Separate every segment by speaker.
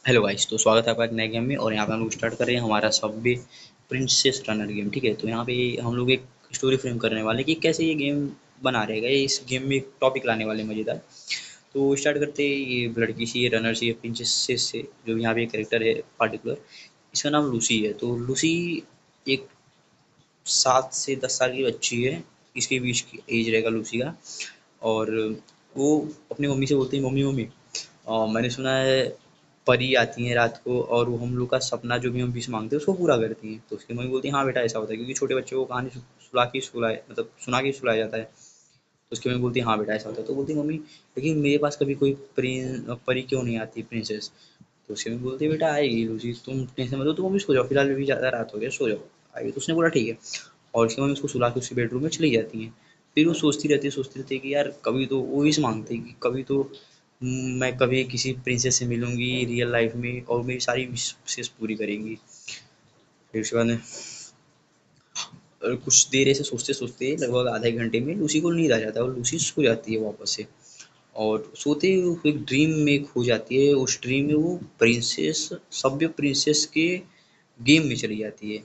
Speaker 1: Hello guys, तो स्वागत है आपका एक नए गेम में। और यहाँ पे हम लोग स्टार्ट कर रहे हैं हमारा सबवे प्रिंसेस रनर गेम। ठीक है, तो यहाँ पे हम लोग एक स्टोरी फ्रेम करने वाले कि कैसे ये गेम बना रहेगा। ये इस गेम में एक टॉपिक लाने वाले मज़ेदार। तो स्टार्ट करते हैं ये लड़की से, ये रनर से, ये प्रिंसेस से। जो यहाँ पे कैरेक्टर है पार्टिकुलर, इसका नाम लूसी है। तो लूसी एक 7 से 10 साल की बच्ची है, इसके बीच की एज रहेगा लूसी का। और वो अपनी मम्मी से बोलती है, मम्मी मम्मी मैंने सुना है परी आती हैं रात को और वो हम लोग का सपना जो भी हम विश मांगते हैं उसको पूरा करती हैं। तो उसकी मम्मी बोलती है हाँ बेटा ऐसा होता है, क्योंकि छोटे बच्चे को कहानी सुला के मतलब सुना के सुलाया जाता है। तो उसकी मम्मी बोलती है हाँ बेटा ऐसा होता है। तो बोलती है मम्मी लेकिन मेरे पास कभी कोई परी क्यों नहीं आती, प्रिंसेस। तो उसकी मम्मी बोलती है बेटा आएगी लूसी, तुम टेंशन मत लो, तुम अभी सो जाओ, फिलहाल अभी ज़्यादा रात हो गया, सो जाओ, आएगी। तो उसने बोला ठीक है। और उसकी मम्मी उसको सुला के उसके बेडरूम में चली जाती हैं। फिर वो सोचती रहती है कि यार कभी तो वो विश मांगती है कि कभी तो मैं कभी किसी प्रिंसेस से मिलूंगी रियल लाइफ में और मेरी सारी विशेष पूरी करेंगी। फिर उसके बाद कुछ देर ऐसे सोचते सोचते लगभग आधे घंटे में लूसी को नींद आ जाता है और लूसी सो जाती है वापस से। और सोते ही वो एक ड्रीम में खो जाती है। उस ड्रीम में वो प्रिंसेस, सभ्य प्रिंसेस के गेम में चली जाती है।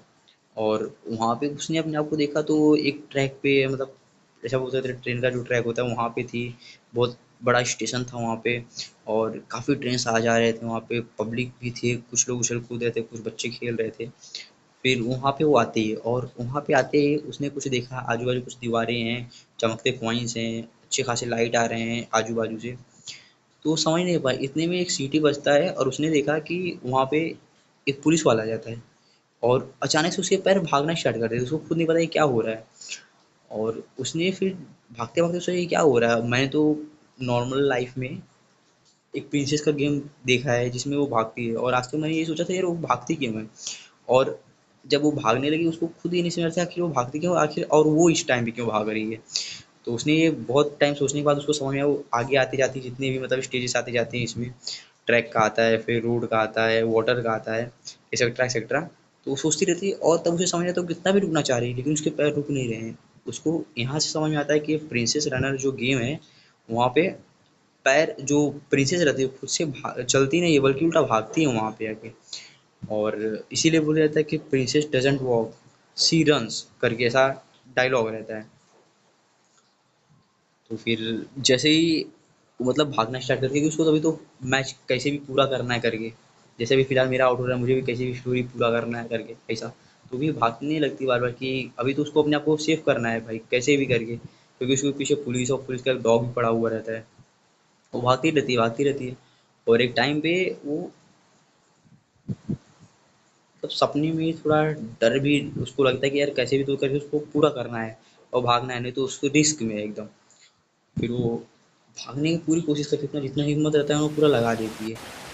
Speaker 1: और वहाँ पे उसने अपने आप को देखा तो एक ट्रैक पे, मतलब जैसा बोलते थे ट्रेन का जो ट्रैक होता है वहाँ पे थी। बहुत बड़ा स्टेशन था वहाँ पे और काफ़ी ट्रेन आ जा रहे थे वहाँ पे, पब्लिक भी थी, कुछ लोग उछल कूद रहे थे, कुछ बच्चे खेल रहे थे। फिर वहाँ पे वो आती है और वहाँ पे आते ही उसने कुछ देखा, आजू बाजू कुछ दीवारें हैं, चमकते कॉइन्स हैं, अच्छे खासे लाइट आ रहे हैं आजू बाजू से। तो वो समझ नहीं पाई, इतने में एक सीटी बजता है और उसने देखा कि वहाँ पे एक पुलिस वाला आ जाता है। और अचानक से उसके पैर भागना स्टार्ट कर देते, उसको खुद नहीं पता कि क्या हो रहा है। और उसने फिर भागते भागते सोचा ये क्या हो रहा है, मैंने तो नॉर्मल लाइफ में एक प्रिंसेस का गेम देखा है जिसमें वो भागती है, और आज तक मैंने ये सोचा था यार वो भागती क्यों है। और जब वो भागने लगी उसको खुद ही नहीं समझ था आखिर वो भागती क्यों, आखिर और वो इस टाइम पे क्यों भाग रही है। तो उसने ये बहुत टाइम सोचने के बाद उसको समझ में आया, वो आगे आती जाती जितने भी मतलब स्टेजेस आते जाते हैं इसमें, ट्रैक का आता है, फिर रोड का आता है, वाटर का आता है, एक्सेट्रा एक्सेट्रा। तो वो सोचती रहती है और तब उसे समझ में आता है वो कितना भी रुकना चाह रही है लेकिन उसके पैर रुक नहीं रहे हैं। उसको यहाँ से समझ में आता है कि प्रिंसेस रनर जो गेम है वहाँ पे पैर जो प्रिंसेस रहती है खुद से चलती नहीं है बल्कि उल्टा भागती है वहाँ पे आके। और इसीलिए बोला जाता है कि princess doesn't walk, she runs करके ऐसा डायलॉग रहता है। तो फिर जैसे ही वो मतलब भागना स्टार्ट करती है कि उसको तभी तो मैच कैसे भी पूरा करना है करके, जैसे भी फिलहाल मेरा आउट हो रहा है मुझे भी कैसे भी स्टोरी पूरा करना है करके ऐसा। तो भी भागने लगती बार बार कि अभी तो उसको अपने आप को सेव करना है भाई कैसे भी करके, क्योंकि उसके पीछे पुलिस और पुलिस का एक डॉग भी पड़ा हुआ रहता है। वो भागती रहती है भागती रहती है। और एक टाइम पे वो मतलब सपने में थोड़ा डर भी उसको लगता है कि यार कैसे भी तो करके उसको पूरा करना है और भागना है, नहीं तो उसको रिस्क में है एकदम। फिर वो भागने की पूरी कोशिश करती है, इतना जितना हिम्मत रहता है वो पूरा लगा देती है।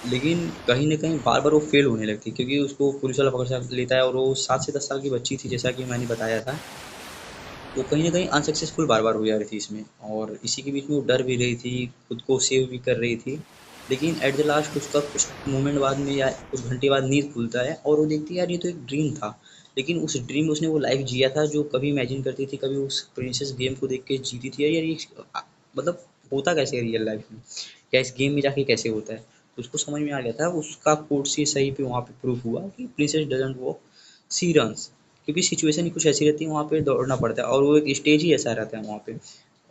Speaker 1: लेकिन कहीं न कहीं बार-बार वो फ़ेल होने लगती है क्योंकि उसको पुलिस वाला पकड़ सा लेता है और वो 7 से 10 साल की बच्ची थी जैसा कि मैंने बताया था। वो कहीं न कहीं अनसक्सेसफुल बार-बार हो जा रही थी इसमें, और इसी के बीच में वो डर भी रही थी, खुद को सेव भी कर रही थी। लेकिन एट द लास्ट उसका कुछ मोमेंट बाद में या कुछ घंटे बाद नींद खुलता है और वो देखती है यार ये तो एक ड्रीम था। लेकिन उस ड्रीम में उसने वो लाइफ़ जिया था जो कभी इमेजिन करती थी, कभी उस प्रिंसेस गेम को देख के जीती थी। यार ये मतलब होता कैसे है रियल लाइफ़ में? या इस गेम में जाके कैसे होता है? तो उसको समझ में आ गया था, उसका कोर्ट से सही पे वहाँ पे प्रूफ हुआ कि princess doesn't walk, she runs. क्योंकि सिचुएशन ही कुछ ऐसी रहती है वहाँ पे दौड़ना पड़ता है और वो एक स्टेज ही ऐसा रहता है वहाँ पे।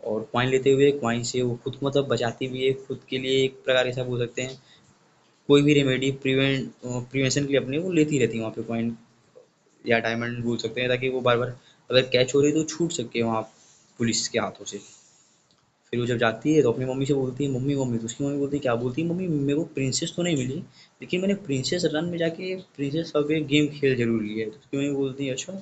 Speaker 1: और कॉइन लेते हुए कॉइन से वो खुद को मतलब बचाती भी है, खुद के लिए एक प्रकार ऐसा बोल सकते हैं, कोई भी रेमेडी प्रिवेंशन के लिए अपने वो लेती रहती है वहाँ पे कॉइन या डायमंड बोल सकते हैं, ताकि वो बार बार अगर कैच हो रही है तो छूट सके वहाँ पुलिस के हाथों से। फिर वो जब जाती है तो अपनी मम्मी से बोलती है मम्मी मम्मी, तो उसकी मम्मी बोलती है क्या, बोलती है मम्मी मेरे को प्रिंसेस तो नहीं मिली लेकिन मैंने प्रिंसेस रन में जाके प्रिंसेस का भी गेम खेल जरूर लिया है। तो उसकी मम्मी बोलती है अच्छा।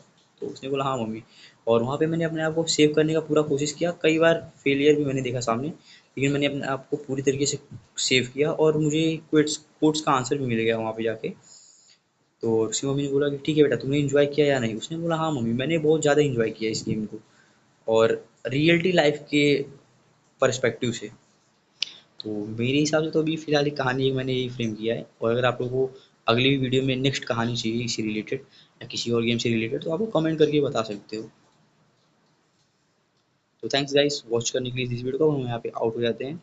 Speaker 1: तो उसने बोला हाँ मम्मी। और वहाँ पे मैंने अपने आप को सेव करने का पूरा कोशिश किया, कई बार फेलियर भी मैंने देखा सामने, लेकिन मैंने अपने आप को पूरी तरीके से सेव किया और मुझे क्विट्स कोर्ट्स का आंसर भी मिल गया वहाँ पे जाके। तो उसकी मम्मी ने बोला कि ठीक है बेटा तुमने इन्जॉय किया या नहीं। उसने बोला हाँ मम्मी मैंने बहुत ज़्यादा इन्जॉय किया इस गेम को, और रियलिटी लाइफ के पर्सपेक्टिव से। तो मेरे हिसाब से तो अभी फ़िलहाल एक कहानी मैंने यही फ्रेम किया है, और अगर आप लोगों को अगली वीडियो में नेक्स्ट कहानी चाहिए इससे रिलेटेड या किसी और गेम से रिलेटेड तो आप वो कमेंट करके बता सकते हो। तो थैंक्स गाइस वॉच करने के लिए इस वीडियो को, हम यहाँ पे आउट हो जाते हैं।